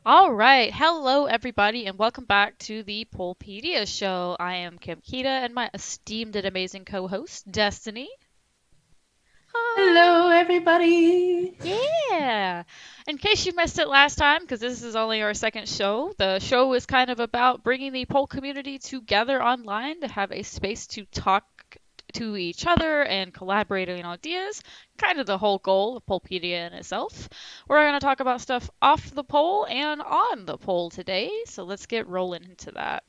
All right. Hello, everybody, and welcome back to the PolePedia Show. I am Kida, and my esteemed and amazing co-host, Destiny. Hi. Hello, everybody. Yeah. In case you missed it last time, because this is only our second show, the show is kind of about bringing the pole community together online to have a space to talk to each other and collaborating on ideas. Kind of the whole goal of Polepedia in itself. We're going to talk about stuff off the pole and on the pole today, so let's get rolling into that.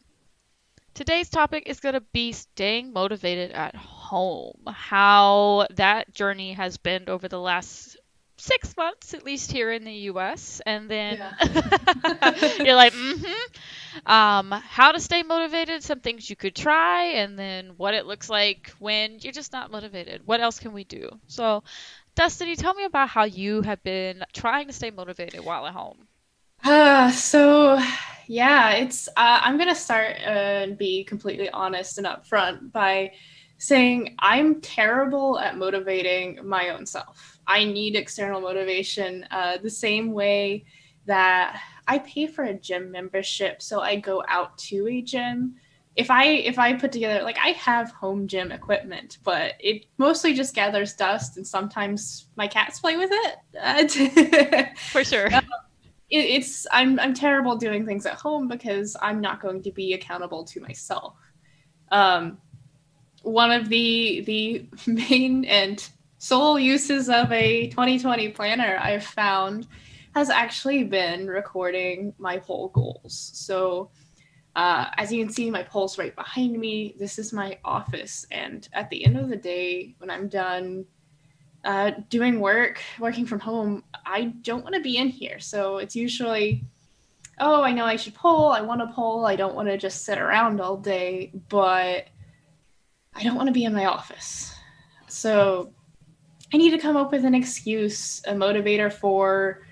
Today's topic is going to be staying motivated at home. How that journey has been over the last 6 months, at least here in the US. And then Yeah. you're like, how to stay motivated, some things you could try, and then what it looks like when you're just not motivated. What else can we do? So, Destiny, tell me about how you have been trying to stay motivated while at home. So yeah, I'm gonna start and be completely honest and upfront by saying I'm terrible at motivating my own self. I need external motivation, the same way that I pay for a gym membership, so I go out to a gym. If I put together, like, I have home gym equipment, but it mostly just gathers dust, and sometimes my cats play with it. For sure. It's I'm terrible doing things at home because I'm not going to be accountable to myself. Um, One of the main and sole uses of a 2020 planner I've found has actually been recording my pole goals. So as you can see, my pole's right behind me. This is my office, and at the end of the day, when I'm done doing working from home, I don't want to be in here. So it's usually, oh, I know I should poll. I want to poll. I don't want to just sit around all day, but I don't want to be in my office. So I need to come up with an excuse, a motivator for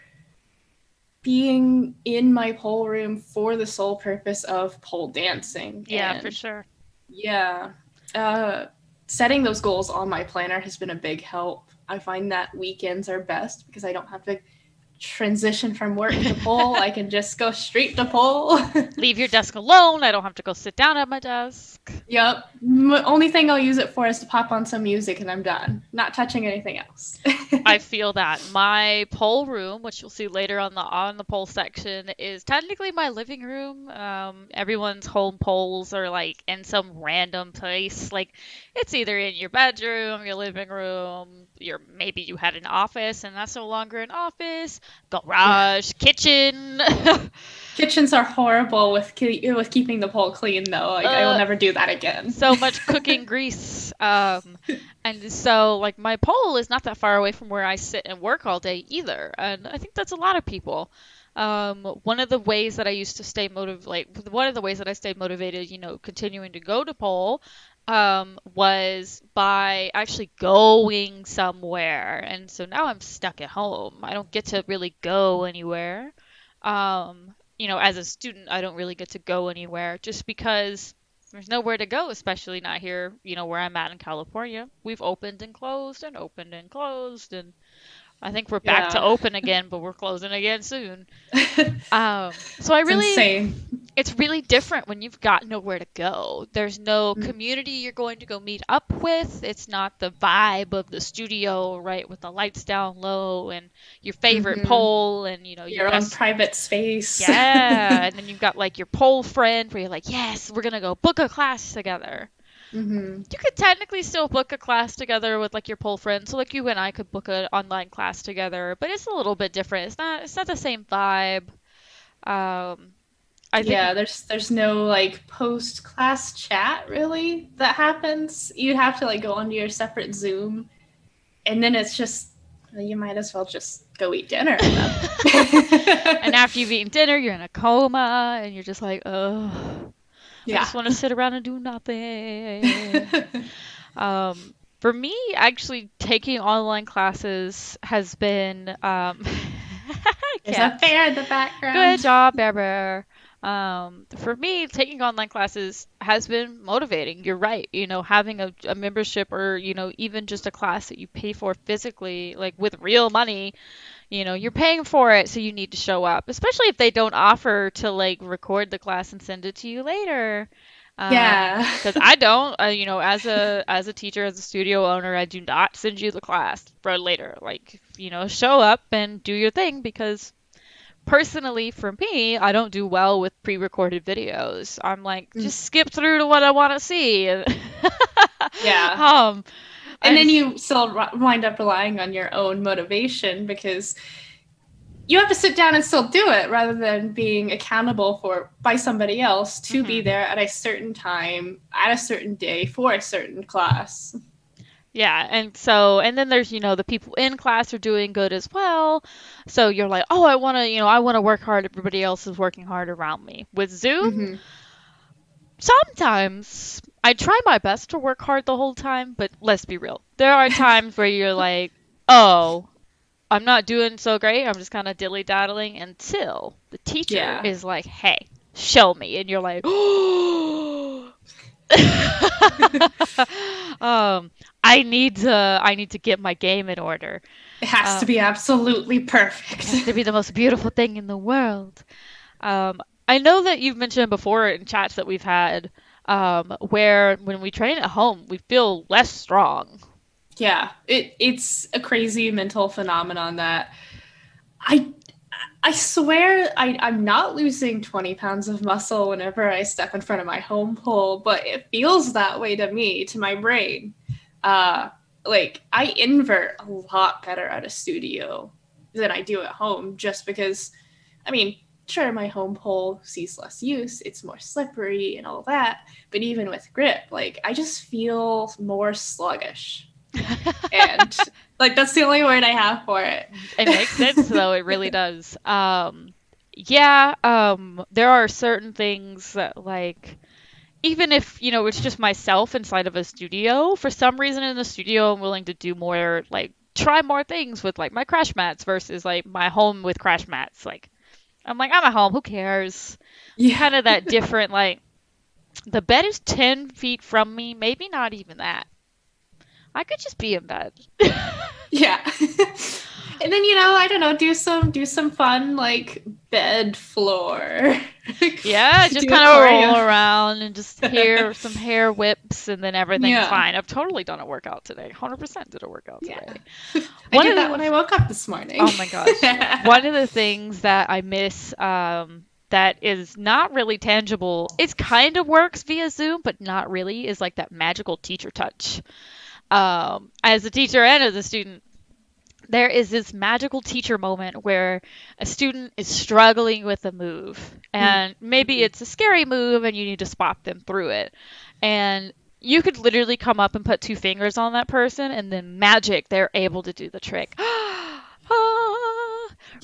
being in my pole room for the sole purpose of pole dancing. Yeah, for And sure. yeah, uh, setting those goals on my planner has been a big help. I find that weekends are best because I don't have to transition from work to pole. I can just go straight to pole. Leave your desk alone. I don't have to go sit down at my desk. Yep. Only thing I'll use it for is to pop on some music and I'm done. Not touching anything else. I feel that my pole room, which you'll see later on the pole section, is technically my living room. Everyone's home poles are like in some random place. Like it's either in your bedroom, your living room, your maybe you had an office and that's no longer an office, Yeah. garage, kitchen. Kitchens are horrible with keeping the pole clean though. Like, I will uh, never do that again. so much cooking grease. And so like my pole is not that far away from where I sit and work all day either. And I think that's a lot of people. One of the ways that I used to stay motivated, like one of the ways that I stayed motivated, continuing to go to pole, was by actually going somewhere. And so now I'm stuck at home. I don't get to really go anywhere. As a student, I don't really get to go anywhere just because there's nowhere to go, especially not here, where I'm at in California. We've opened and closed, and I think we're back to Yeah. open again, but we're closing again soon. So It's insane. it's really different when you've got nowhere to go. There's no Mm. community you're going to go meet up with. It's not the vibe of the studio, right, with the lights down low and your favorite Mm-hmm. pole and, your Your own best. private space. Yeah. And then you've got like your pole friend where you're like, yes, we're going to go book a class together. Mm-hmm. You could technically still book a class together with like your pole friend. So like you and I could book an online class together, but it's a little bit different. It's not the same vibe. Um, I think Yeah, there's no like post class chat really that happens. You have to like go onto your separate Zoom, and then it's just, well, you might as well just go eat dinner at that and point. after you've eaten dinner, you're in a coma and you're just like, oh, I Yeah. just want to sit around and do nothing. For me, actually, taking online classes has been There's a cat. bear in the Good background. job, Bear Bear. For me, taking online classes has been motivating. You're right. Having a membership or, even just a class that you pay for physically, like with real money, You're paying for it, so you need to show up, especially if they don't offer to like record the class and send it to you later. Yeah. Because I don't, as a teacher, as a studio owner, I do not send you the class for later. Like, show up and do your thing because personally, for me, I don't do well with pre-recorded videos. I'm like, Mm. just skip through to what I want to see. Yeah. um, And and then you still wind up relying on your own motivation because you have to sit down and still do it rather than being accountable for by somebody else to be mhm. there at a certain time at a certain day for a certain class. Yeah, and then there's, the people in class are doing good as well. So you're like, "Oh, I want to work hard. Everybody else is working hard around me." With Zoom, Mm-hmm. sometimes I try my best to work hard the whole time, but let's be real. There are times where you're like, "Oh, I'm not doing so great. I'm just kind of dilly-daddling until the teacher Yeah. is like, "Hey, show me." And you're like, "Oh, um, I need to get my game in order. It has to Um, be absolutely it perfect. has to be the most beautiful thing in the world. Um, I know that you've mentioned before in chats that we've had, where when we train at home, we feel less strong. Yeah, it's a crazy mental phenomenon that I I swear I'm not losing 20 pounds of muscle whenever I step in front of my home pole, but it feels that way to me, to my brain. Uh, like, I invert a lot better at a studio than I do at home just because, I mean, sure, my home pole sees less use, it's more slippery and all that, but even with grip, like, I just feel more sluggish. And, like, that's the only word I have for it. It makes sense though, it really does. Yeah, there are certain things that like even if, it's just myself inside of a studio, for some reason in the studio I'm willing to do more like try more things with like my crash mats versus like my home with crash mats. Like I'm like, I'm at home, who cares? Yeah. Kind of that different like the bed is 10 feet from me, maybe not even that. I could just be in bed. Yeah. And then, I don't know, do some fun like bed floor. Yeah, just Do a kind of roll choreo. around and just hear some hair whips and then everything's Yeah. fine. I've totally done a workout today. 100% did a workout Yeah. today. I One did of that when I the, woke up this morning. oh my gosh. One of the things that I miss that is not really tangible, it kind of works via Zoom, but not really, is like that magical teacher touch. As a teacher and as a student, there is this magical teacher moment where a student is struggling with a move and maybe Mm-hmm. it's a scary move and you need to spot them through it and you could literally come up and put two fingers on that person and then magic they're able to do the trick. Ah,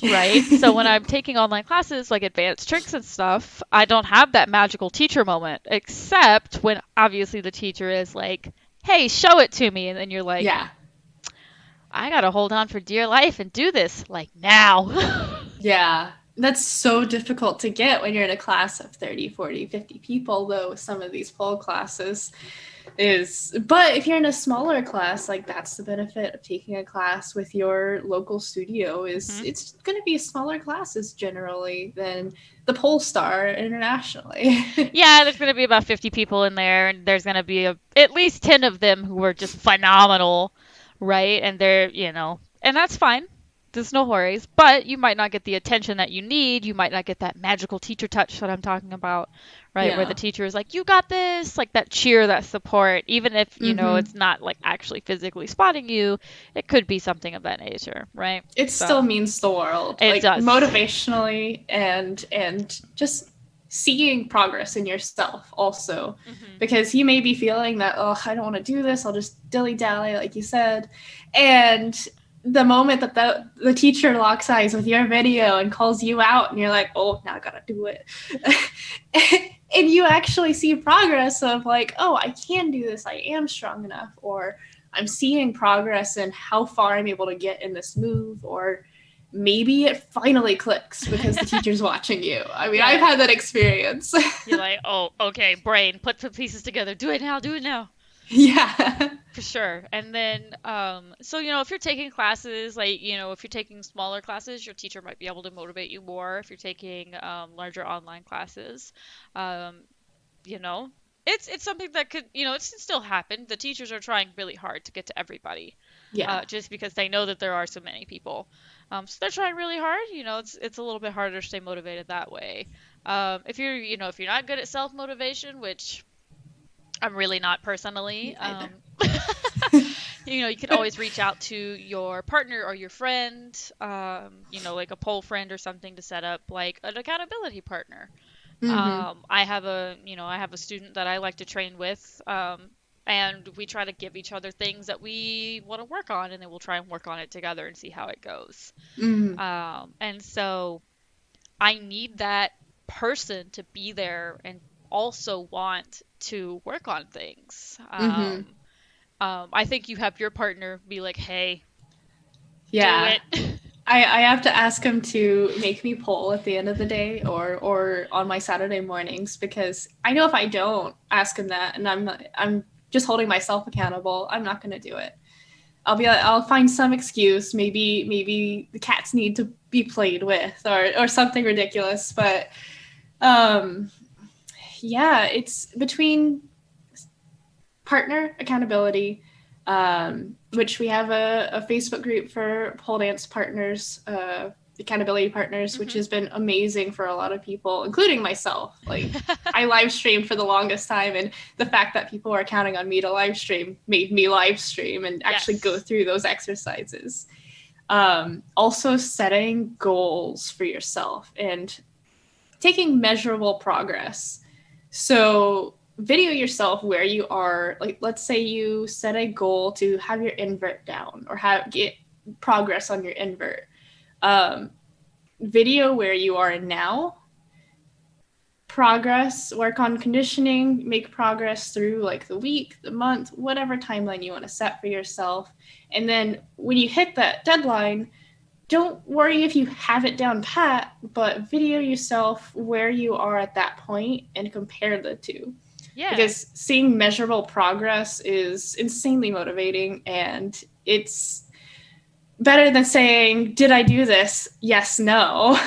right, so when Yeah. I'm taking online classes like advanced tricks and stuff, I don't have that magical teacher moment except when obviously the teacher is like, hey, show it to me, and then you're like, Yeah. I gotta hold on for dear life and do this like now. Yeah. That's so difficult to get when you're in a class of 30, 40, 50 people, though, with some of these pole classes. But if you're in a smaller class, like that's the benefit of taking a class with your local studio is hmm it's going to be smaller classes generally than the Pole Star internationally. Yeah, there's gonna be about 50 people in there, and there's gonna be at least 10 of them who are just phenomenal, right? And and that's fine. There's no worries, but you might not get the attention that you need. You might not get that magical teacher touch that I'm talking about, right? Where the Yeah. teacher is like, "You got this," like that cheer, that support. Even if, Mm-hmm. it's not like actually physically spotting you, it could be something of that nature, right? It So still means the world, it like does. motivationally and just seeing progress in yourself also, hmm because you may be feeling that, oh, I don't want to do this, I'll just dilly dally like you said, and the moment that the teacher locks eyes with your video and calls you out and you're like, oh, now I gotta do it. And you actually see progress of like, oh, I can do this, I am strong enough, or I'm seeing progress in how far I'm able to get in this move, or maybe it finally clicks because the teacher's watching you. I mean, I've Yes. had that experience. You're like, oh, okay, brain, put the pieces together. Do it now, do it now. Yeah. For sure. And then, so, if you're taking classes, like, if you're taking smaller classes, your teacher might be able to motivate you more. If you're taking larger online classes, um, you know, it's something that could, it can still happen. The teachers are trying really hard to get to everybody, Yeah. just because they know that there are so many people. So they're trying really hard. It's a little bit harder to stay motivated that way. If you're not good at self-motivation, which I'm really not personally. Me either. You can always reach out to your partner or your friend, like a pole friend or something to set up like an accountability partner. Mm-hmm. I have a student that I like to train with, and we try to give each other things that we want to work on, and then we'll try and work on it together and see how it goes. Mm-hmm. And so I need that person to be there and also want to work on things. Mm-hmm. I think you have your partner be like, "Hey, do Yeah. it." I have to ask him to make me pole at the end of the day or on my Saturday mornings because I know if I don't ask him that and I'm just holding myself accountable, I'm not going to do it. I'll find some excuse, maybe the cats need to be played with or something ridiculous, but um yeah, it's between partner accountability, which we have a Facebook group for pole dance partners, accountability partners, which Hmm. has been amazing for a lot of people, including myself. Like I live streamed for the longest time, and the fact that people are counting on me to live stream made me live stream and actually go Yes. through those exercises. Also, setting goals for yourself and taking measurable progress. So video yourself where you are. Like let's say you set a goal to have your invert down or have get progress on your invert. Um, Video where you are now, progress, work on conditioning, make progress through like the week, the month, whatever timeline you want to set for yourself. And then when you hit that deadline, don't worry if you have it down pat, but video yourself where you are at that point and compare the two. Yeah. Because seeing measurable progress is insanely motivating and it's better than saying, "Did I do this?" Yes, no.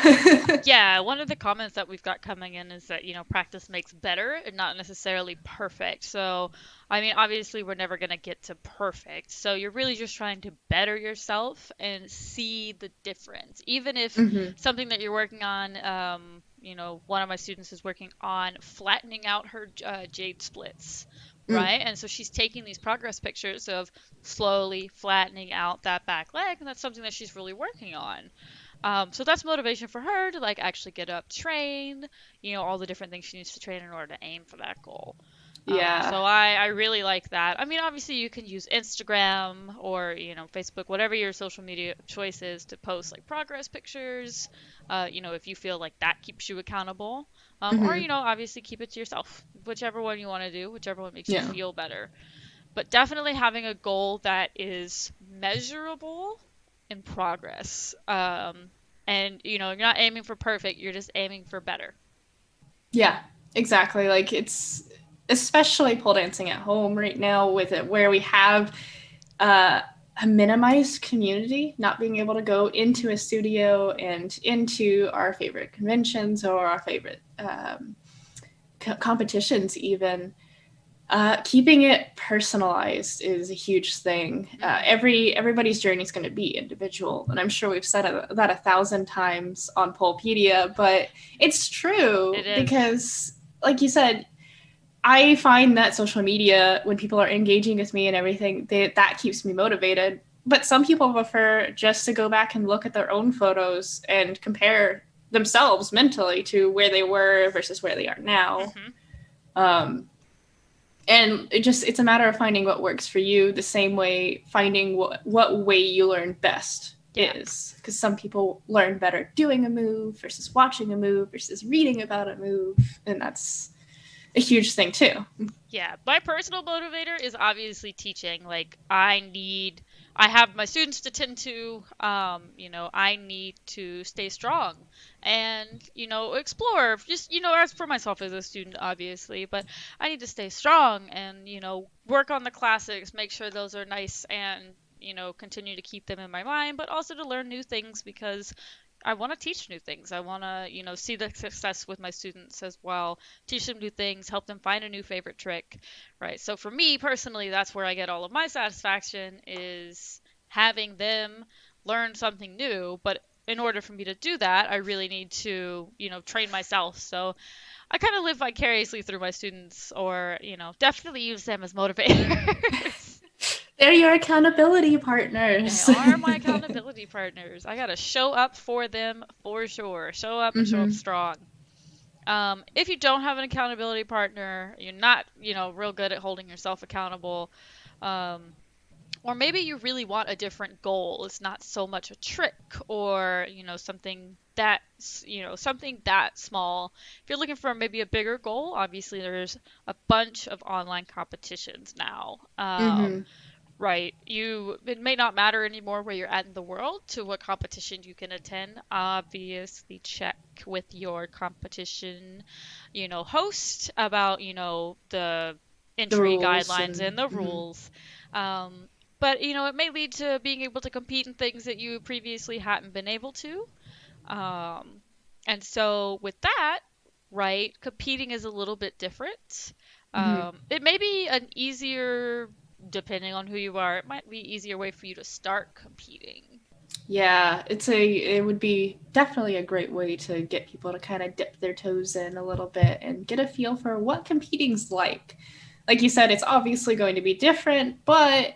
Yeah, one of the comments that we've got coming in is that, practice makes better and not necessarily perfect. So, I mean, obviously, we're never going to get to perfect. So, you're really just trying to better yourself and see the difference. Even if Mm-hmm. something that you're working on, one of my students is working on flattening out her jade splits. Mm. Right. And so she's taking these progress pictures of slowly flattening out that back leg. And that's something that she's really working on. So that's motivation for her to like actually get up, train, all the different things she needs to train in order to aim for that goal. Yeah. So I really like that. I mean, obviously you can use Instagram or, Facebook, whatever your social media choice is to post like progress pictures, if you feel like that keeps you accountable. Or, Mm-hmm. obviously keep it to yourself, whichever one you want to do, whichever one makes you Yeah. feel better. But definitely having a goal that is measurable in progress. And you're not aiming for perfect, you're just aiming for better. Yeah, exactly. Like it's especially pole dancing at home right now with it where we have uh, a minimized community, not being able to go into a studio and into our favorite conventions or our favorite competitions even. Keeping it personalized is a huge thing. Hmm. Everybody's journey is going to be individual, and I'm sure we've said that 1,000 times on PolePedia, but it's It true is. because, like you said, I find that social media, when people are engaging with me and everything, that keeps me motivated. But some people prefer just to go back and look at their own photos and compare themselves mentally to where they were versus where they are now. Hmm. Um, and it's a matter of finding what works for you, the same way finding what way you learn best Yeah. is, because some people learn better doing a move versus watching a move versus reading about a move, and that's a huge thing too. Yeah. My personal motivator is obviously teaching. Like, I need I have my students to tend to. I need to stay strong and, explore. Just, as for myself as a student, obviously, but I need to stay strong and, work on the classics, make sure those are nice and, continue to keep them in my mind, but also to learn new things because I want to teach new things. I want to, see the success with my students as well, teach them new things, help them find a new favorite trick, right? So for me personally, that's where I get all of my satisfaction is having them learn something new. But in order for me to do that, I really need to, train myself. So I kind of live vicariously through my students or, definitely use them as motivators. They're your accountability They partners. are my accountability partners. I gotta show up for them for sure. Show up and show up Hmm. strong. If you don't have an accountability partner, you're not, real good at holding yourself accountable. Um, or maybe you really want a different goal. It's not so much a trick or, something that small. If you're looking for maybe a bigger goal, obviously there's a bunch of online competitions now. Hmm. Right. It may not matter anymore where you're at in the world to what competition you can attend. Obviously, check with your competition, host about, the The entry rules guidelines and and the mhm. rules. But, it may lead to being able to compete in things that you previously hadn't been able to. Um, and so with that, right, competing is a little bit different. Mhm. It may be an easier, depending on who you are, it might be an easier way for you to start competing. Yeah, it would be definitely a great way to get people to kind of dip their toes in a little bit and get a feel for what competing's like. Like you said, it's obviously going to be different, but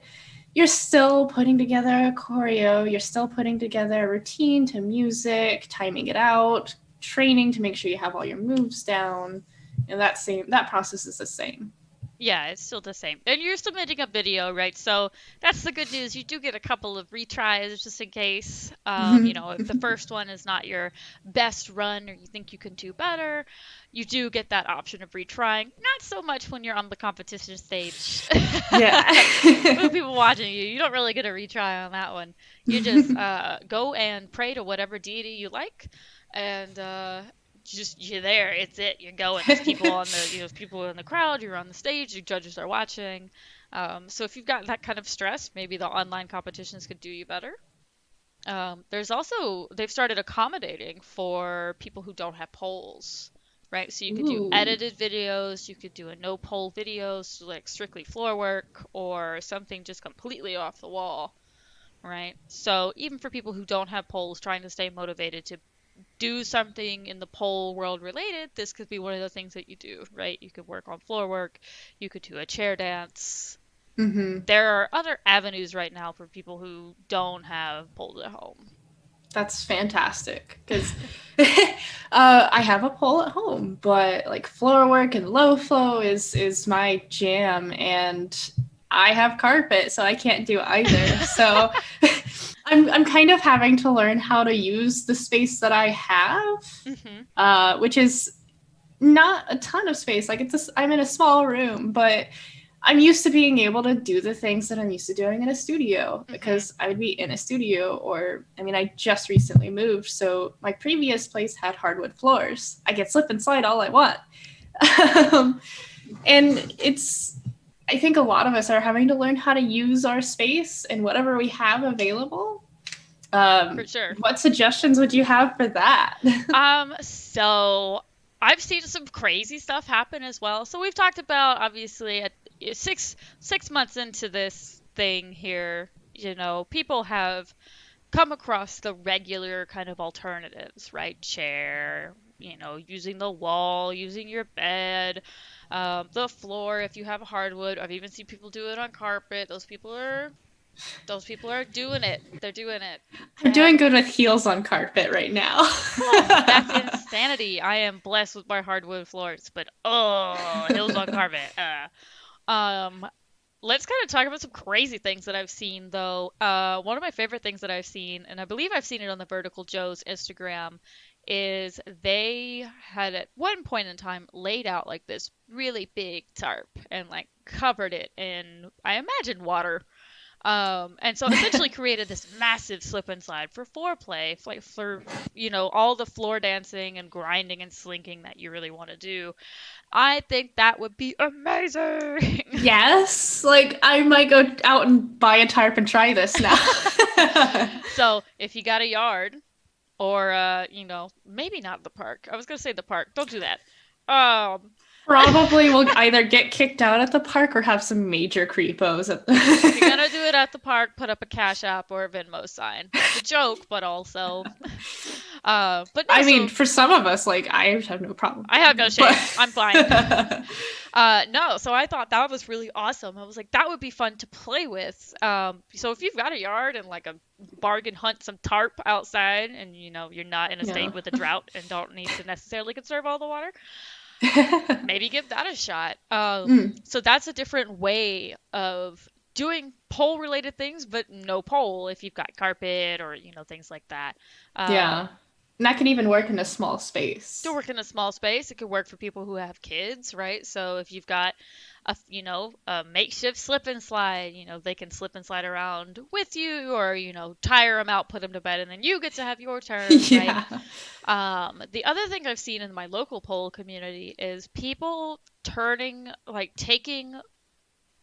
you're still putting together a choreo, you're still putting together a routine to music, timing it out, training to make sure you have all your moves down, and that process is the same. Yeah, it's still the same. And you're submitting a video, right? So that's the good news. You do get a couple of retries just in case. If the first one is not your best run or you think you can do better, you do get that option of retrying. Not so much when you're on the competition stage. Yeah. With people watching you, you don't really get a retry on that one. You just go and pray to whatever deity you like, and just you're there. It's it. You're going. There's people on the there's people in the crowd. You're on the stage. Your judges are watching. So if you've got that kind of stress, maybe the online competitions could do you better. There's also they've started accommodating for people who don't have polls, right? So you could do Ooh. edited videos, you could do a no poll videos, so like strictly floor work, or something just completely off the wall, right? So even for people who don't have polls, trying to stay motivated to do something in the pole world related, this could be one of the things that you do, right? You could work on floor work, you could do a chair dance. Mm-hmm. There are other avenues right now for people who don't have poles at home. That's fantastic because I have a pole at home, but like floor work and low flow is my jam, and I have carpet, so I can't do either. So I'm kind of having to learn how to use the space that I have, Hmm. which is not a ton of space. Like I'm in a small room, but I'm used to being able to do the things that I'm used to doing in a studio Hmm. because I would be in a studio or I mean I just recently moved, so my previous place had hardwood floors. I could slip and slide all I want. um, and it's I think a lot of us are having to learn how to use our space and whatever we have available. For sure. What suggestions would you have for that? So I've seen some crazy stuff happen as well. So we've talked about obviously at 6 months into this thing here, people have come across the regular kind of alternatives, right? Chair, using the wall, using your bed, the floor if you have a hardwood. I've even seen people do it on carpet. Those people are doing it. They're doing it. I'm doing And good with heels on carpet right now. oh, that's insanity. I am blessed with my hardwood floors, but oh, hills on carpet. Um, let's kind of talk about some crazy things that I've seen though. One of my favorite things that I've seen, and I believe I've seen it on the Vertical Joe's Instagram, is they had at one point in time laid out like this really big tarp and like covered it in, I imagine, water, And so essentially created this massive slip and slide for foreplay, like for, all the floor dancing and grinding and slinking that you really want to do. I think that would be amazing. Yes, like I might go out and buy a tarp and try this now. So if you got a yard, or maybe not the park. I was gonna say the park. Don't do that. Um, Probably will either get kicked out at the park or have some major creepos at if you're the gonna do it at the park, put up a Cash App or a Venmo sign. It's a joke, but also, but no. I mean, So for some of us, like I have no problem. I have no shame. But I'm fine. No, so I thought that was really awesome. I was like, that would be fun to play with. So if you've got a yard and like a bargain hunt some tarp outside, and you're not in a yeah. state with a drought and don't need to necessarily conserve all the water, maybe give that a shot. So that's a different way of doing pole related things, but no pole if you've got carpet or things like that. Yeah. And that can even work in a small space. To work in a small space, it could work for people who have kids, right? So if you've got a makeshift slip and slide, they can slip and slide around with you, or tire them out, put them to bed, and then you get to have your turn, right? Yeah. The other thing I've seen in my local pole community is people taking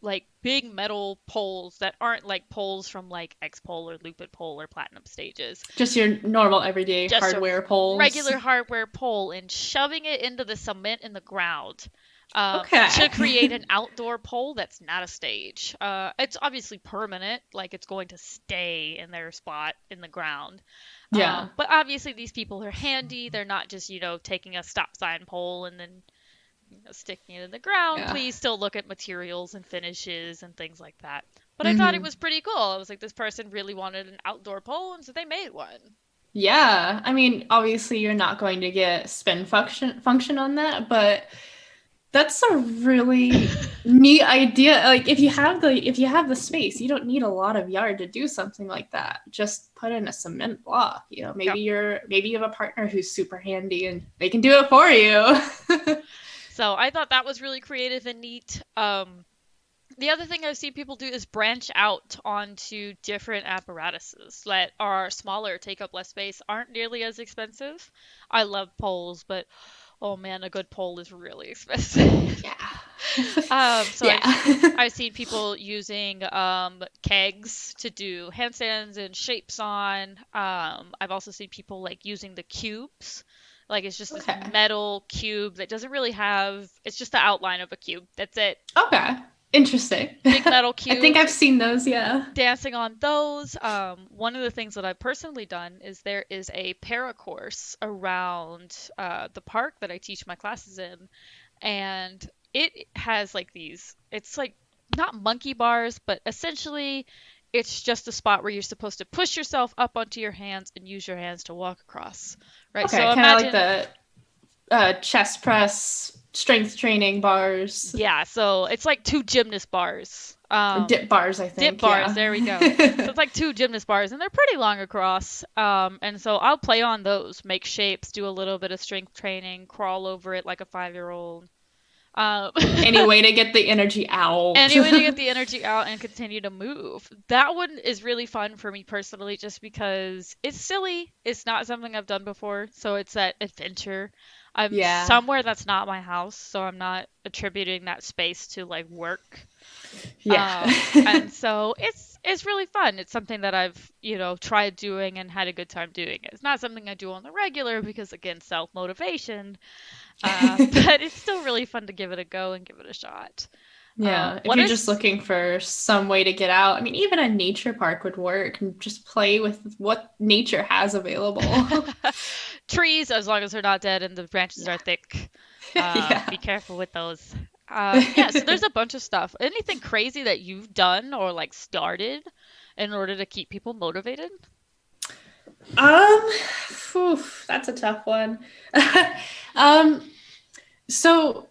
like big metal poles that aren't like poles from like X pole or looped pole or platinum stages. Just your normal everyday Just a hardware poles. regular hardware pole, and shoving it into the cement in the ground, Okay. to create an outdoor pole that's not a stage. It's obviously permanent, like it's going to stay in their spot in the ground. Yeah. But obviously these people are handy. They're not just, taking a stop sign pole and then sticking it in the ground. Yeah. Please still look at materials and finishes and things like that. But I thought it was pretty cool. I was like, this person really wanted an outdoor pole, and so they made one. Yeah. I mean, obviously you're not going to get spin function on that, but that's a really neat idea. Like if you have the space, you don't need a lot of yard to do something like that. Just put in a cement block. Maybe you have a partner who's super handy and they can do it for you. So I thought that was really creative and neat. The other thing I've seen people do is branch out onto different apparatuses that are smaller, take up less space, aren't nearly as expensive. I love poles, but oh man, a good pole is really expensive. So Yeah. I've seen people using kegs to do handstands and shapes on. I've also seen people like using the cubes. Like it's just this metal cube that doesn't really have, it's just the outline of a cube. That's it. Okay. Interesting. Big metal cube. I think I've seen those, yeah. Dancing on those. One of the things that I've personally done is there is a para course around the park that I teach my classes in. And it has like these, it's like not monkey bars, but essentially it's just a spot where you're supposed to push yourself up onto your hands and use your hands to walk across. Right. Okay, So kind of imagine like the chest press, strength training bars. Yeah, so it's like two gymnast bars. Or dip bars, I think. Dip bars, yeah. there we go. So it's like two gymnast bars, and they're pretty long across. And so I'll play on those, make shapes, do a little bit of strength training, crawl over it like a 5-year-old. Any way to get the energy out. Any way to get the energy out and continue to move. That one is really fun for me personally, just because it's silly. It's not something I've done before, so it's that adventure. I'm somewhere that's not my house, so I'm not attributing that space to like work. Yeah. And so it's really fun. It's something that I've, tried doing and had a good time doing. It's not something I do on the regular because, again, self-motivation. But it's still really fun to give it a go and give it a shot. Yeah, if you're just looking for some way to get out, I mean, even a nature park would work, and just play with what nature has available. Trees, as long as they're not dead and the branches are thick. Be careful with those. So there's a bunch of stuff. Anything crazy that you've done or like started in order to keep people motivated? That's a tough one. So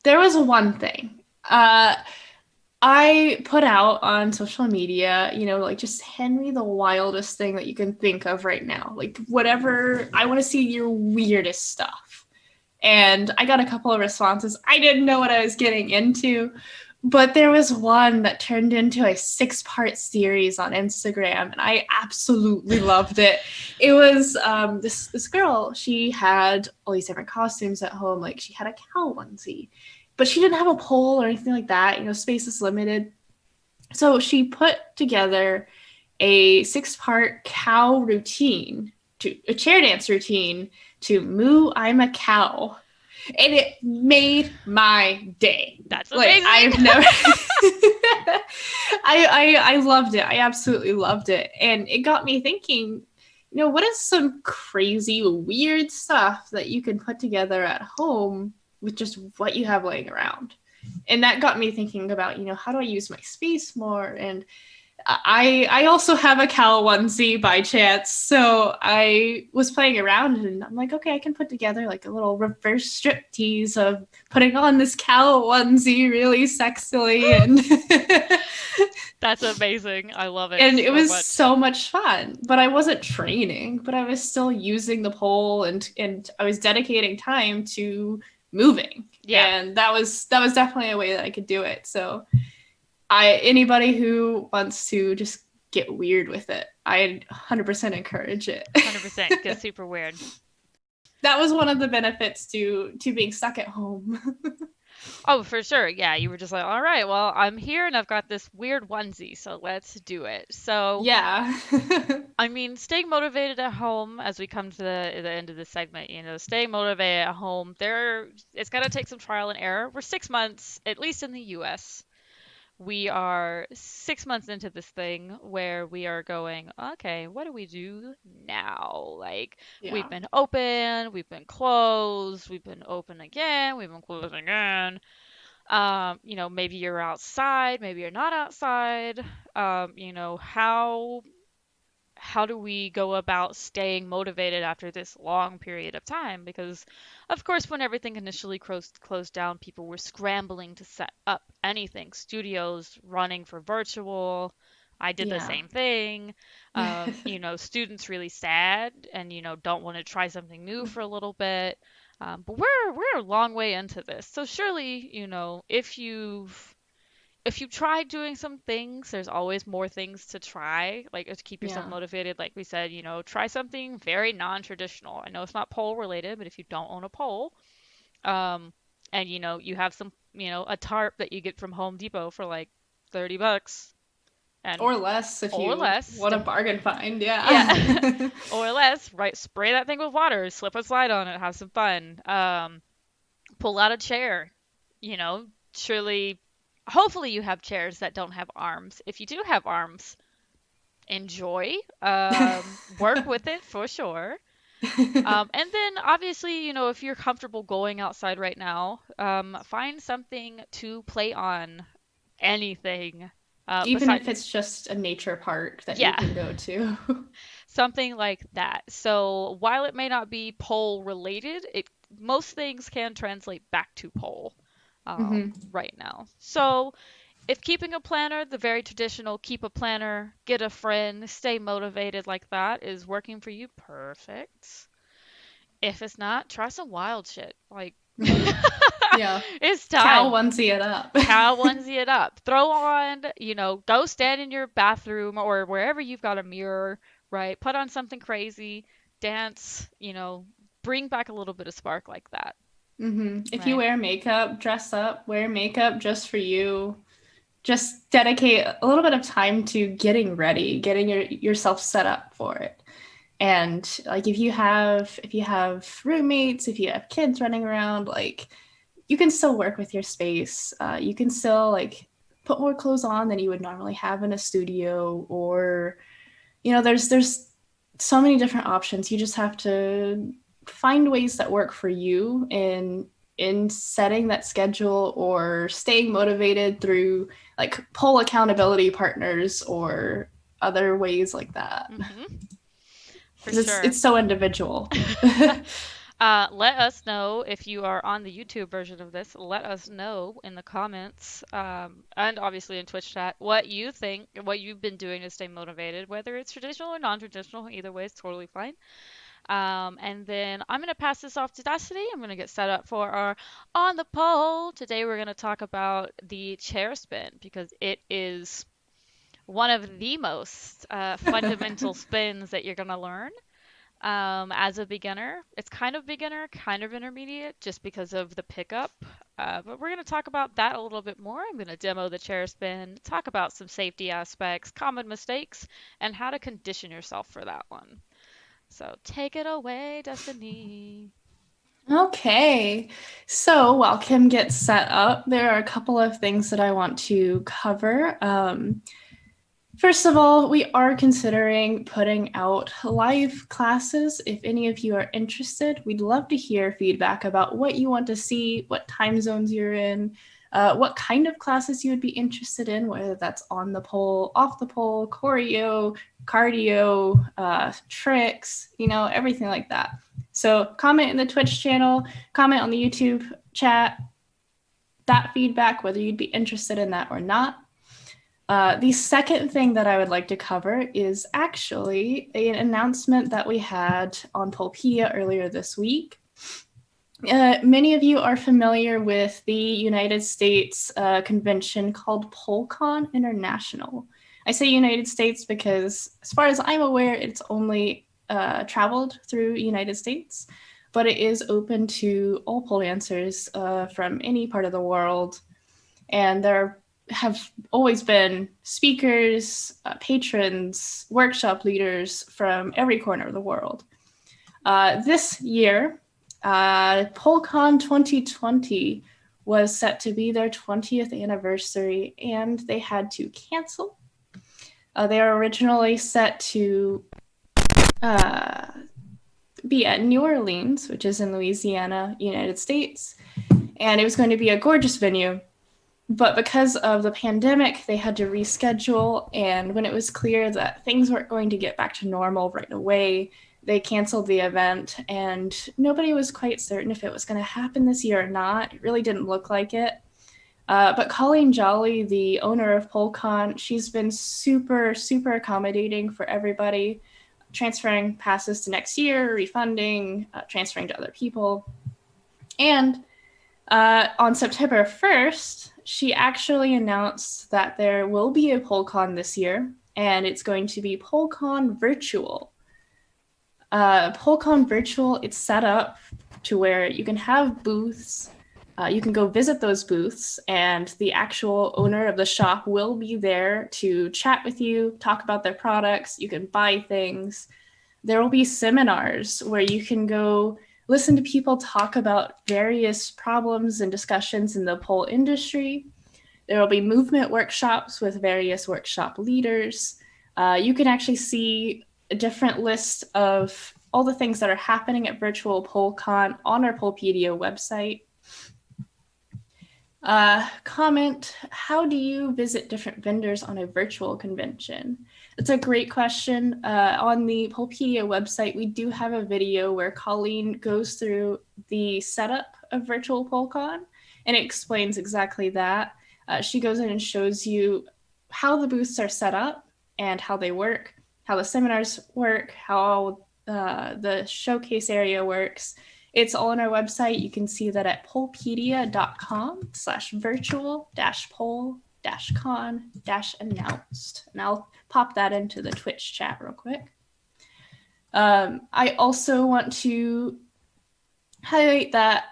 there was one thing. I put out on social media, like just hand me the wildest thing that you can think of right now. Like whatever, I want to see your weirdest stuff. And I got a couple of responses. I didn't know what I was getting into, but there was one that turned into a 6-part series on Instagram, and I absolutely loved it. It was this girl. She had all these different costumes at home. Like she had a cow onesie, but she didn't have a pole or anything like that. You know, space is limited. So she put together a 6-part cow routine, to a chair dance routine to Moo I'm a Cow. And it made my day. That's Like amazing. I've never I loved it. I absolutely loved it. And it got me thinking, you know, what is some crazy weird stuff that you can put together at home with just what you have laying around? And that got me thinking about, you know, how do I use my space more? And I also have a cow onesie by chance, so I was playing around and I'm like, okay, I can put together like a little reverse strip tease of putting on this cow onesie really sexily, and That's amazing. I love it and it so was much. so much fun. But I wasn't training, but I was still using the pole, and I was dedicating time to moving, Yeah, and that was definitely a way that I could do it. So anybody who wants to just get weird with it, I 100% encourage it. 100%. Gets super weird. That was one of the benefits to being stuck at home. Oh, for sure. Yeah, you were just like, all right, well, I'm here and I've got this weird onesie, so let's do it. So, Yeah. I mean, staying motivated at home as we come to the end of this segment, staying motivated at home, it's got to take some trial and error. We're 6 months, at least in the US. We are 6 months into this thing where we are going, okay, what do we do now? Like, we've Yeah. been open, we've been closed, we've been open again, we've been closed again. Maybe you're outside, maybe you're not outside. How do we go about staying motivated after this long period of time? Because, of course, when everything initially closed down, people were scrambling to set up anything, studios running for virtual. I did the Yeah. same thing. Students really sad and, don't want to try something new for a little bit. But we're a long way into this. So surely, if you try doing some things, there's always more things to try, like to keep yourself Yeah. motivated. Like we said, try something very non-traditional. I know it's not pole related, but if you don't own a pole, um, and you have some, a tarp that you get from Home Depot for like $30 and Or less if or you less, want a bargain find. yeah, Yeah. or less, right? Spray that thing with water, slip and slide on it, have some fun. Pull out a chair, you know, surely, hopefully you have chairs that don't have arms. If you do have arms, enjoy, work with it for sure. And then obviously, if you're comfortable going outside right now, find something to play on, anything. Even Beside, if it's just a nature park that you yeah, can go to. something like that. So while it may not be pole related, most things can translate back to pole Hmm. right now. So if keeping a planner, the very traditional keep a planner, get a friend, stay motivated like that is working for you, perfect. If it's not, try some wild shit. Like, Yeah. it's Cow time. onesie it up. Cow onesie it up. Throw on, go stand in your bathroom or wherever you've got a mirror, right? Put on something crazy, dance, bring back a little bit of spark like that, If you right? wear makeup, dress up, wear makeup just for you. Just dedicate a little bit of time to getting ready, getting yourself set up for it. And like if you have roommates, if you have kids running around, like you can still work with your space. You can still like put more clothes on than you would normally have in a studio, or there's so many different options. You just have to find ways that work for you in setting that schedule or staying motivated through like pole accountability partners or other ways like that, For because it's sure. it's so individual. Let us know if you are on the YouTube version of this. Let us know in the comments, and obviously in Twitch chat, what you think, what you've been doing to stay motivated, whether it's traditional or non-traditional. Either way is totally fine. And then I'm going to pass this off to Destiny. I'm going to get set up for our On the Pole. Today we're going to talk about the chair spin because it is one of the most fundamental spins that you're going to learn as a beginner. It's kind of beginner, kind of intermediate, just because of the pickup. But we're going to talk about that a little bit more. I'm going to demo the chair spin, talk about some safety aspects, common mistakes, and how to condition yourself for that one. So take it away, Destiny. Okay, so while Kim gets set up, there are a couple of things that I want to cover. First of all, we are considering putting out live classes. If any of you are interested, we'd love to hear feedback about what you want to see, what time zones you're in, what kind of classes you would be interested in, whether that's on the pole, off the pole, choreo, cardio, tricks, everything like that. So comment in the Twitch channel, comment on the YouTube chat, that feedback, whether you'd be interested in that or not. The second thing that I would like to cover is actually an announcement that we had on PolePedia earlier this week. Many of you are familiar with the United States convention called PoleCon International. I say United States because, as far as I'm aware, it's only traveled through United States, but it is open to all pole dancers from any part of the world. And there have always been speakers, patrons, workshop leaders from every corner of the world. This year, PoleCon 2020 was set to be their 20th anniversary, and they had to cancel. They were originally set to be at New Orleans, which is in Louisiana, United States, and it was going to be a gorgeous venue. But because of the pandemic, they had to reschedule, and when it was clear that things weren't going to get back to normal right away, they canceled the event, and nobody was quite certain if it was going to happen this year or not. It really didn't look like it. But Colleen Jolly, the owner of PoleCon, she's been super, super accommodating for everybody, transferring passes to next year, refunding, transferring to other people. And on September 1st, she actually announced that there will be a PoleCon this year, and it's going to be PoleCon Virtual. PoleCon Virtual, it's set up to where you can have booths. You can go visit those booths, and the actual owner of the shop will be there to chat with you, talk about their products. You can buy things. There will be seminars where you can go listen to people talk about various problems and discussions in the pole industry. There will be movement workshops with various workshop leaders. You can actually see a different list of all the things that are happening at Virtual PoleCon on our PolePedia website. Comment, how do you visit different vendors on a virtual convention? It's a great question. On the PolePedia website, we do have a video where Colleen goes through the setup of Virtual PoleCon, and it explains exactly that. She goes in and shows you how the booths are set up and how they work, how the seminars work, how the showcase area works. It's all on our website. You can see that at polepedia.com/virtual-pole-con-announced. And I'll pop that into the Twitch chat real quick. I also want to highlight that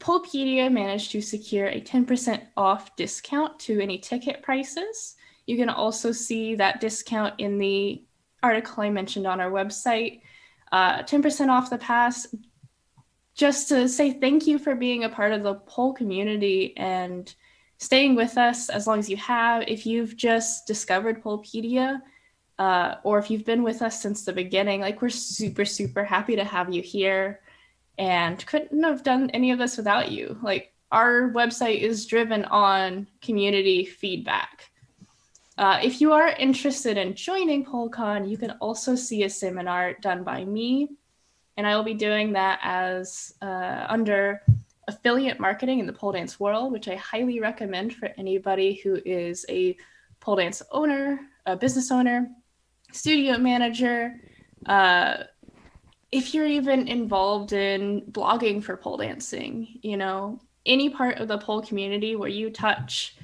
PolePedia managed to secure a 10% off discount to any ticket prices. You can also see that discount in the article I mentioned on our website. 10% off the pass, just to say thank you for being a part of the pole community and staying with us as long as you have. If you've just discovered PolePedia, or if you've been with us since the beginning, we're super, super happy to have you here and couldn't have done any of this without you. Our website is driven on community feedback. If you are interested in joining PoleCon, you can also see a seminar done by me, and I will be doing that as under affiliate marketing in the pole dance world, which I highly recommend for anybody who is a pole dance owner, a business owner, studio manager, if you're even involved in blogging for pole dancing, you know, any part of the pole community where you touch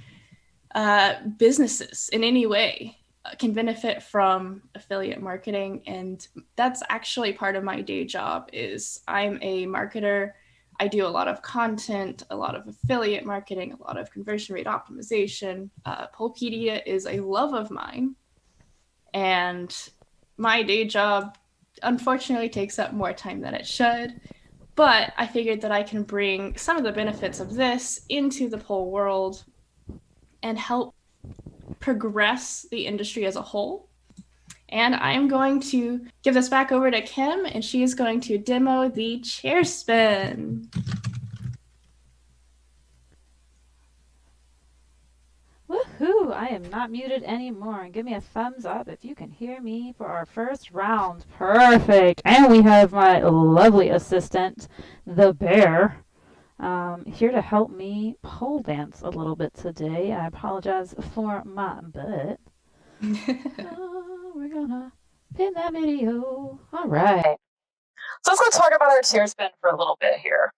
businesses in any way can benefit from affiliate marketing. And that's actually part of my day job. Is I'm a marketer. I do a lot of content, a lot of affiliate marketing, a lot of conversion rate optimization. PolePedia is a love of mine, and my day job unfortunately takes up more time than it should. But I figured that I can bring some of the benefits of this into the pole world and help progress the industry as a whole. And I'm going to give this back over to Kim, and she is going to demo the chair spin. Woohoo! I am not muted anymore. Give me a thumbs up if you can hear me for our first round. Perfect. And we have my lovely assistant, the bear, here to help me pole dance a little bit today. I apologize for my butt. We're gonna pin that video. All right. So let's go talk about our chair spin for a little bit here.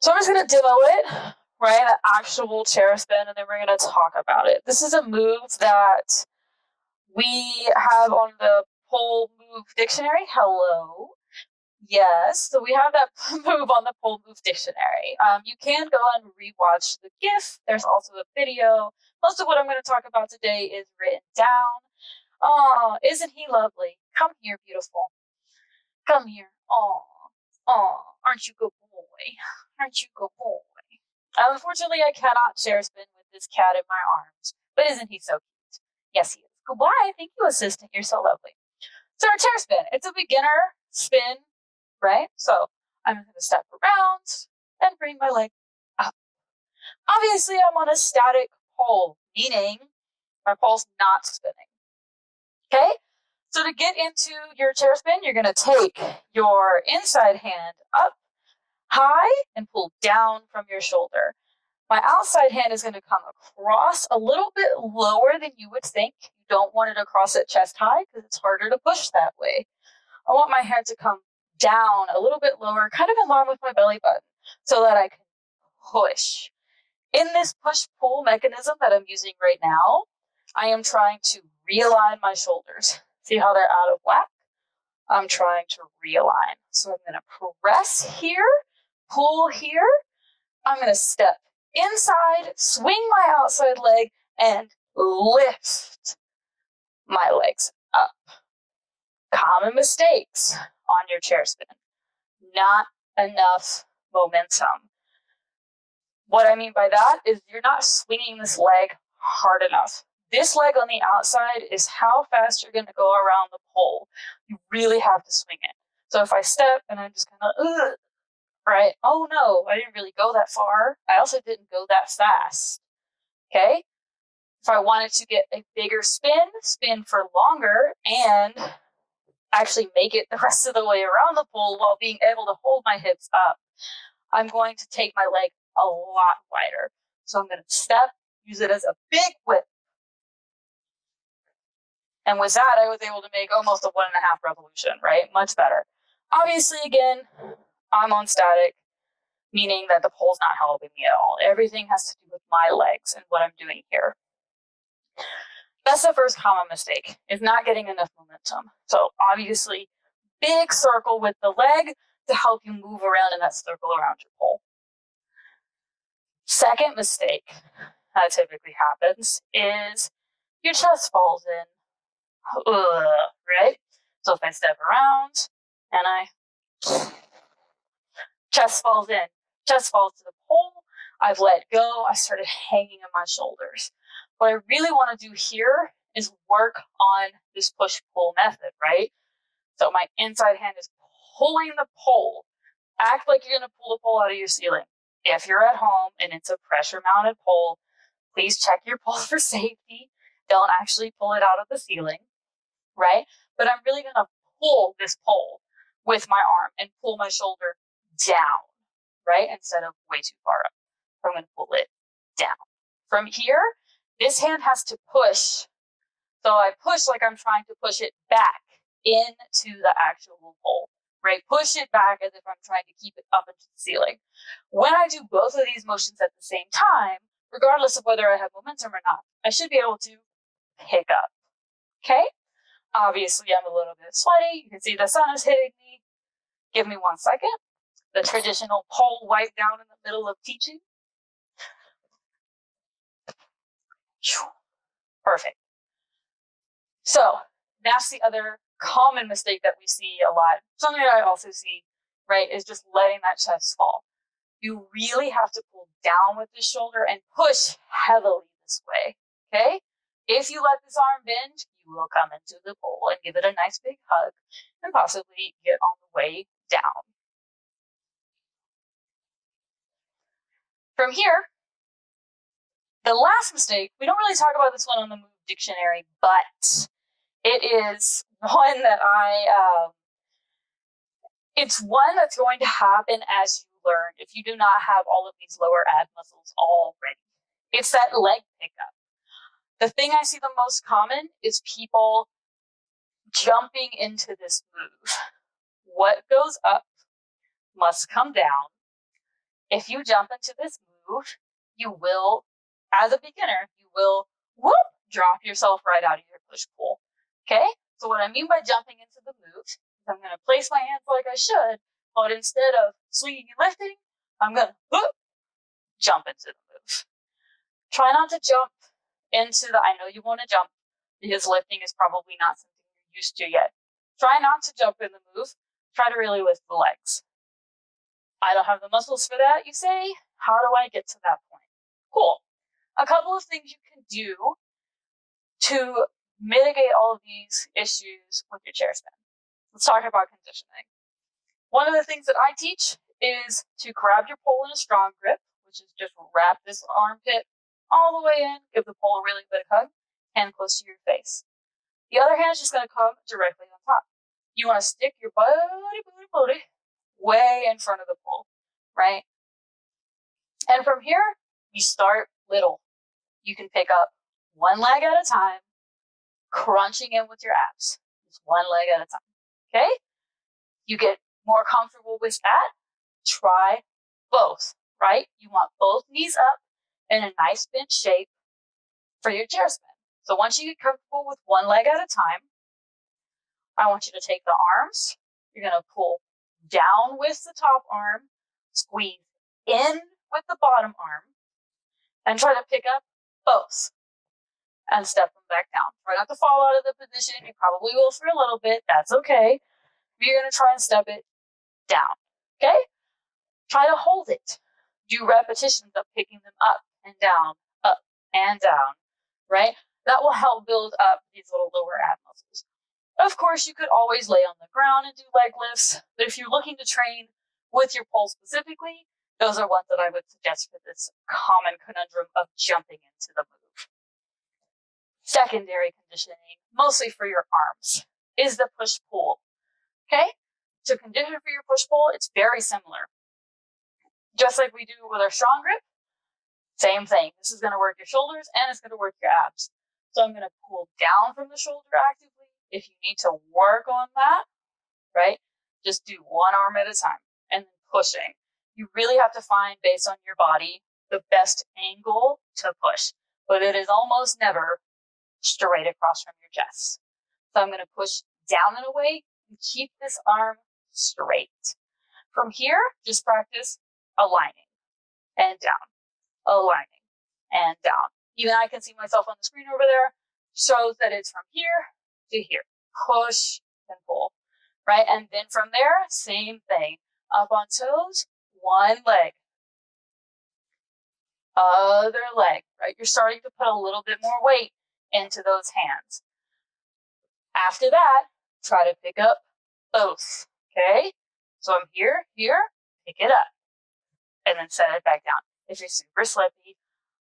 So I'm just going to demo it, right? An actual chair spin, and then we're going to talk about it. This is a move that we have on the pole move dictionary. Hello. Yes, so we have that move on the pole move dictionary. You can go and rewatch the GIF. There's also a video. Most of what I'm going to talk about today is written down. Oh, isn't he lovely? Come here, beautiful. Come here. Oh, aren't you good boy? Aren't you good boy? Unfortunately, I cannot chair spin with this cat in my arms, but isn't he so cute? Yes, he is. Goodbye. Thank you, assistant. You're so lovely. So our chair spin, it's a beginner spin, right? So I'm going to step around and bring my leg up. Obviously, I'm on a static pole, meaning my pole's not spinning. Okay? So to get into your chair spin, you're going to take your inside hand up high and pull down from your shoulder. My outside hand is going to come across a little bit lower than you would think. You don't want it across at chest high because it's harder to push that way. I want my hand to come down a little bit lower, kind of in line with my belly button, so that I can push. In this push-pull mechanism that I'm using right now, I am trying to realign my shoulders. See how they're out of whack? I'm trying to realign. So I'm going to press here, pull here. I'm going to step inside, swing my outside leg, and lift my legs up. Common mistakes on your chair spin. Not enough momentum. What I mean by that is you're not swinging this leg hard enough. This leg on the outside is how fast you're going to go around the pole. You really have to swing it. So if I step and I'm just kind of, right? Oh no, I didn't really go that far. I also didn't go that fast. Okay? If I wanted to get a bigger spin for longer, and actually make it the rest of the way around the pole while being able to hold my hips up, I'm going to take my leg a lot wider. So I'm going to step, use it as a big whip. And with that, I was able to make almost a 1.5 revolution, right? Much better. Obviously, again, I'm on static, meaning that the pole's not helping me at all. Everything has to do with my legs and what I'm doing here. That's the first common mistake, is not getting enough momentum. So obviously, big circle with the leg to help you move around in that circle around your pole. Second mistake that typically happens is your chest falls in. Right? So if I step around and chest falls in, chest falls to the pole, I've let go, I started hanging on my shoulders. What I really want to do here is work on this push-pull method, right? So my inside hand is pulling the pole. Act like you're going to pull the pole out of your ceiling. If you're at home and it's a pressure-mounted pole, please check your pole for safety. Don't actually pull it out of the ceiling, right? But I'm really going to pull this pole with my arm and pull my shoulder down, right? Instead of way too far up. So I'm going to pull it down. From here, this hand has to push. So I push like I'm trying to push it back into the actual pole, right? Push it back as if I'm trying to keep it up into the ceiling. When I do both of these motions at the same time, regardless of whether I have momentum or not, I should be able to pick up, okay? Obviously, I'm a little bit sweaty. You can see the sun is hitting me. Give me 1 second. The traditional pole wipe down in the middle of teaching. Perfect. So that's the other common mistake that we see a lot. Something that I also see, right, is just letting that chest fall. You really have to pull down with the shoulder and push heavily this way, okay? If you let this arm bend, you will come into the pole and give it a nice big hug and possibly get on the way down. From here, the last mistake, we don't really talk about this one on the Move Dictionary, but it is one that it's one that's going to happen as you learn if you do not have all of these lower ab muscles already. It's that leg pickup. The thing I see the most common is people jumping into this move. What goes up must come down. If you jump into this move, you will, as a beginner, you will drop yourself right out of your push-pull. Okay? So what I mean by jumping into the move is I'm going to place my hands like I should, but instead of swinging and lifting, I'm going to jump into the move. Try not to jump into I know you want to jump because lifting is probably not something you're used to yet. Try not to jump in the move. Try to really lift the legs. I don't have the muscles for that, you say? How do I get to that point? Cool. A couple of things you can do to mitigate all of these issues with your chair spin. Let's talk about conditioning. One of the things that I teach is to grab your pole in a strong grip, which is just wrap this armpit all the way in, give the pole a really big hug, hand close to your face. The other hand is just going to come directly on top. You want to stick your booty way in front of the pole, right? And from here, you start little. You can pick up one leg at a time, crunching in with your abs. Just one leg at a time, okay? You get more comfortable with that, try both, right? You want both knees up in a nice bent shape for your chair spin. So once you get comfortable with one leg at a time, I want you to take the arms. You're going to pull down with the top arm, squeeze in with the bottom arm, and try to pick up both and step them back down. Try not to fall out of the position. You probably will for a little bit. That's okay. You're going to try and step it down, okay? Try to hold it. Do repetitions of picking them up and down, right? That will help build up these little lower ab muscles. Of course, you could always lay on the ground and do leg lifts, but if you're looking to train with your pole specifically, those are ones that I would suggest for this common conundrum of jumping into the move. Secondary conditioning, mostly for your arms, is the push-pull. Okay? To condition for your push-pull, it's very similar. Just like we do with our strong grip, same thing. This is going to work your shoulders and it's going to work your abs. So I'm going to pull down from the shoulder actively. If you need to work on that, right, just do one arm at a time and then pushing. You really have to find, based on your body, the best angle to push. But it is almost never straight across from your chest. So I'm going to push down and away and keep this arm straight. From here, just practice aligning and down, aligning and down. Even I can see myself on the screen over there. Shows that it's from here to here. Push and pull, right? And then from there, same thing. Up on toes, one leg. Other leg, right? You're starting to put a little bit more weight into those hands. After that, try to pick up both, okay? So I'm here, pick it up, and then set it back down. If you're super slippy,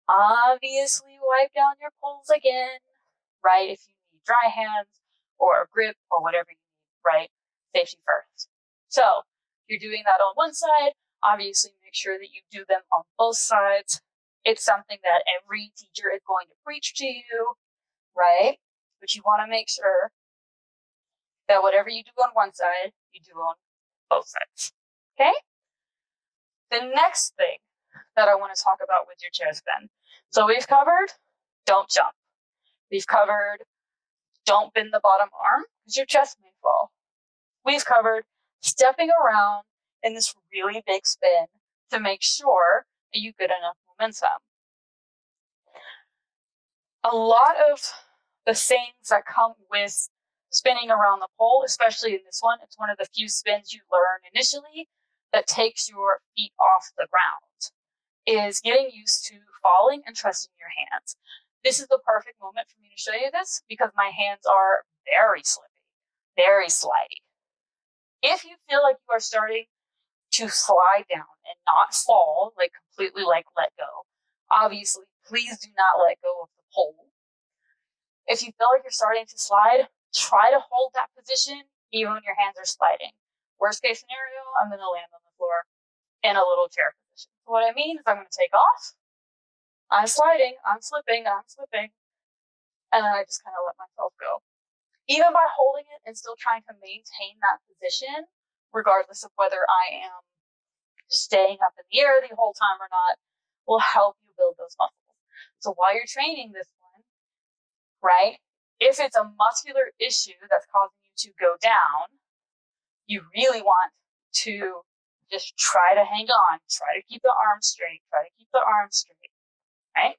obviously wipe down your poles again, right? If you need dry hands or a grip or whatever you need, right? Safety first. So if you're doing that on one side, obviously make sure that you do them on both sides. It's something that every teacher is going to preach to you, right? But you want to make sure that whatever you do on one side, you do on both sides. Okay? The next thing that I want to talk about with your chair spin. So we've covered don't jump. We've covered don't bend the bottom arm because your chest may fall. We've covered stepping around in this really big spin to make sure that you get enough momentum. A lot of the things that come with spinning around the pole, especially in this one, it's one of the few spins you learn initially that takes your feet off the ground, is getting used to falling and trusting your hands. This is the perfect moment for me to show you this because my hands are very slippy, very slidey. If you feel like you are starting to slide down and not fall, like completely like let go, obviously, please do not let go of the pole. If you feel like you're starting to slide, try to hold that position even when your hands are sliding. Worst case scenario, I'm going to land on the floor in a little chair position. So what I mean is I'm going to take off, I'm sliding, I'm slipping, and then I just kind of let myself go. Even by holding it and still trying to maintain that position, regardless of whether I am staying up in the air the whole time or not, will help you build those muscles. So while you're training this one, right, if it's a muscular issue that's causing you to go down, you really want to just try to hang on, try to keep the arms straight, right?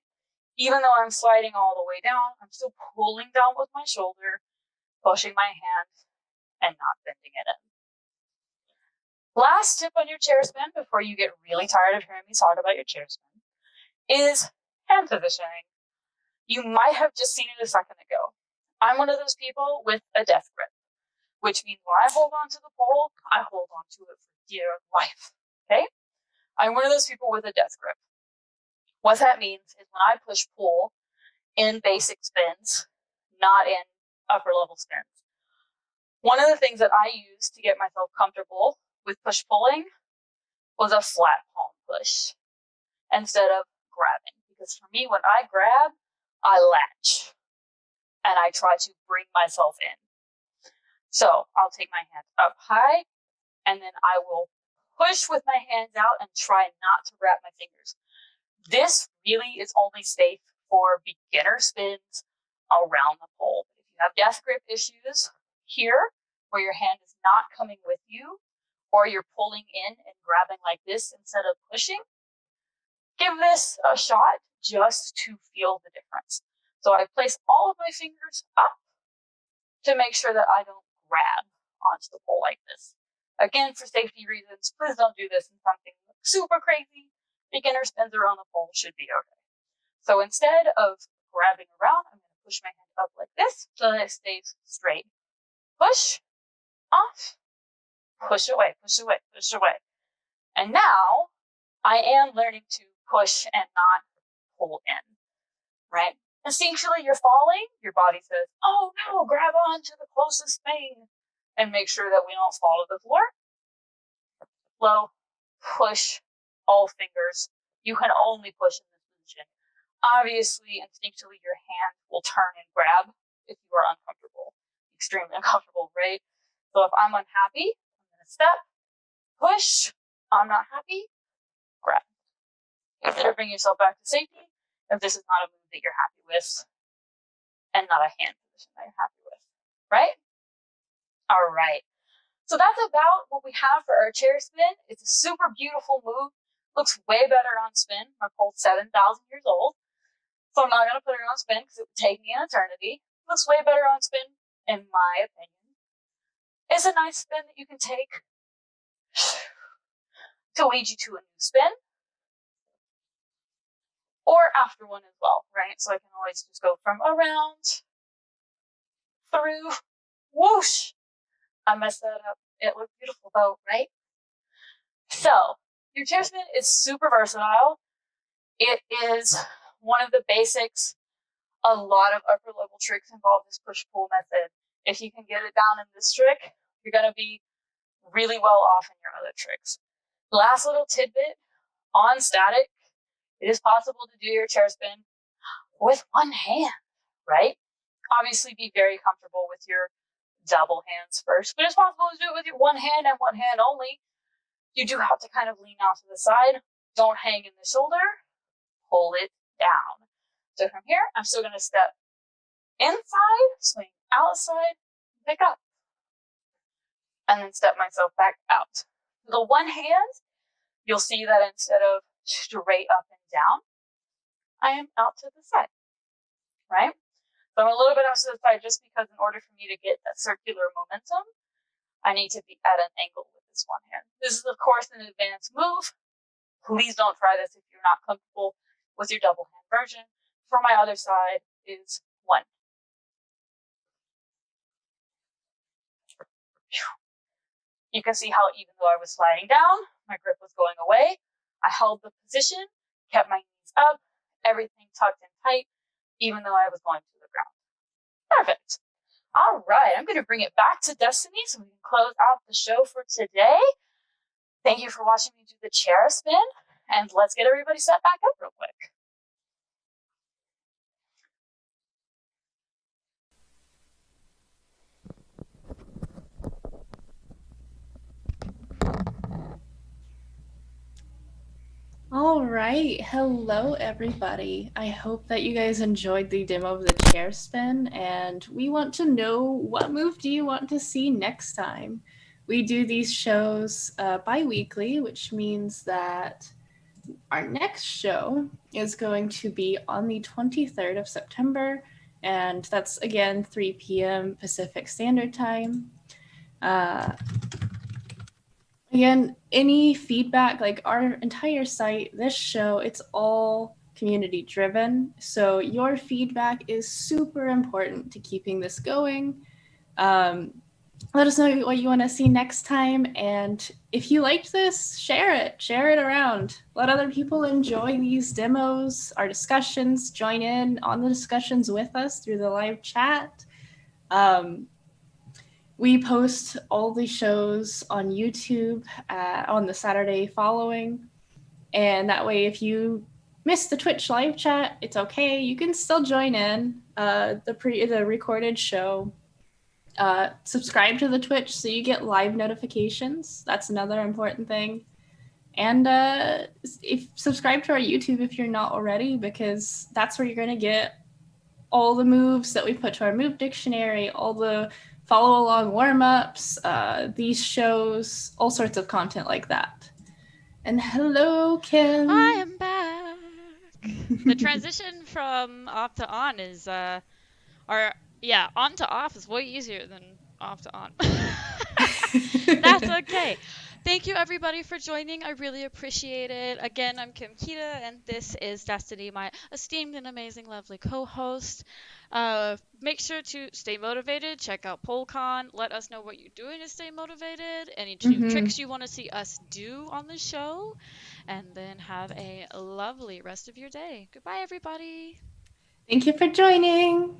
Even though I'm sliding all the way down, I'm still pulling down with my shoulder, pushing my hand, and not bending it in. Last tip on your chair spin before you get really tired of hearing me talk about your chair spin is hand positioning. You might have just seen it a second ago. I'm one of those people with a death grip, which means when I hold on to the pole, I hold on to it for dear life, okay? I'm one of those people with a death grip. What that means is when I push pull in basic spins, not in upper level spins, one of the things that I used to get myself comfortable with push pulling was a flat palm push instead of grabbing. Because for me, when I grab, I latch and I try to bring myself in. So I'll take my hands up high and then I will push with my hands out and try not to wrap my fingers. This really is only safe for beginner spins around the pole. If you have death grip issues here, where your hand is not coming with you, or you're pulling in and grabbing like this instead of pushing, give this a shot just to feel the difference. So I place all of my fingers up to make sure that I don't grab onto the pole like this. Again, for safety reasons, please don't do this in something super crazy. Beginner spins around the pole should be okay. So instead of grabbing around, I'm going to push my hand up like this so that it stays straight. Push, off, push away, push away, push away. And now I am learning to push and not pull in, right? Instinctually, you're falling, your body says, oh no, grab on to the closest thing and make sure that we don't fall to the floor. Low, push, all fingers. You can only push in this position. Obviously, instinctually, your hand will turn and grab if you are uncomfortable, extremely uncomfortable, right? So if I'm unhappy, I'm going to step, push. I'm not happy, grab. Consider bringing yourself back to safety if this is not a move that you're happy with and not a hand position that you're happy with, right? All right. So that's about what we have for our chair spin. It's a super beautiful move. Looks way better on spin. My pole's 7,000 years old. So I'm not going to put it on spin because it would take me an eternity. Looks way better on spin, in my opinion. It's a nice spin that you can take to lead you to a new spin. Or after one as well, right? So I can always just go from around, through, whoosh. I messed that up. It looked beautiful though, right? So, your chair spin is super versatile. It is one of the basics. A lot of upper level tricks involve this push-pull method. If you can get it down in this trick, you're going to be really well off in your other tricks. Last little tidbit, on static, it is possible to do your chair spin with one hand, right? Obviously be very comfortable with your double hands first, but it's possible to do it with your one hand and one hand only. You do have to kind of lean out to the side. Don't hang in the shoulder. Pull it down. So from here, I'm still going to step inside, swing outside, pick up, and then step myself back out. The one hand, you'll see that instead of straight up and down, I am out to the side, right? So I'm a little bit out to the side just because in order for me to get that circular momentum, I need to be at an angle with this one hand. This is, of course, an advanced move. Please don't try this if you're not comfortable with your double hand version. For my other side is one. You can see how even though I was sliding down, my grip was going away. I held the position, kept my knees up, everything tucked in tight, even though I was going to the ground. Perfect. All right, I'm going to bring it back to Destiny so we can close out the show for today. Thank you for watching me do the chair spin, and let's get everybody set back up real quick. All right. Hello, everybody. I hope that you guys enjoyed the demo of the chair spin, and we want to know, what move do you want to see next time? We do these shows bi-weekly, which means that our next show is going to be on the 23rd of September, and that's, again, 3 p.m. Pacific Standard Time. Again, any feedback, like our entire site, this show, it's all community driven. So your feedback is super important to keeping this going. Let us know what you want to see next time. And if you liked this, share it around. Let other people enjoy these demos, our discussions, join in on the discussions with us through the live chat. We post all the shows on YouTube on the Saturday following. And that way, if you miss the Twitch live chat, it's okay. You can still join in the recorded show. Subscribe to the Twitch so you get live notifications. That's another important thing. And subscribe to our YouTube if you're not already, because that's where you're going to get all the moves that we put to our move dictionary, all the follow along warm-ups, these shows, all sorts of content like that. And hello, Kim. I am back. The transition from off to on is on to off is way easier than off to on. That's okay. Thank you, everybody, for joining. I really appreciate it. Again, I'm Kim Kida, and this is Destiny, my esteemed and amazing, lovely co-host. Make sure to stay motivated. Check out PoleCon. Let us know what you're doing to stay motivated. Any new tricks you want to see us do on the show. And then have a lovely rest of your day. Goodbye, everybody. Thank you for joining.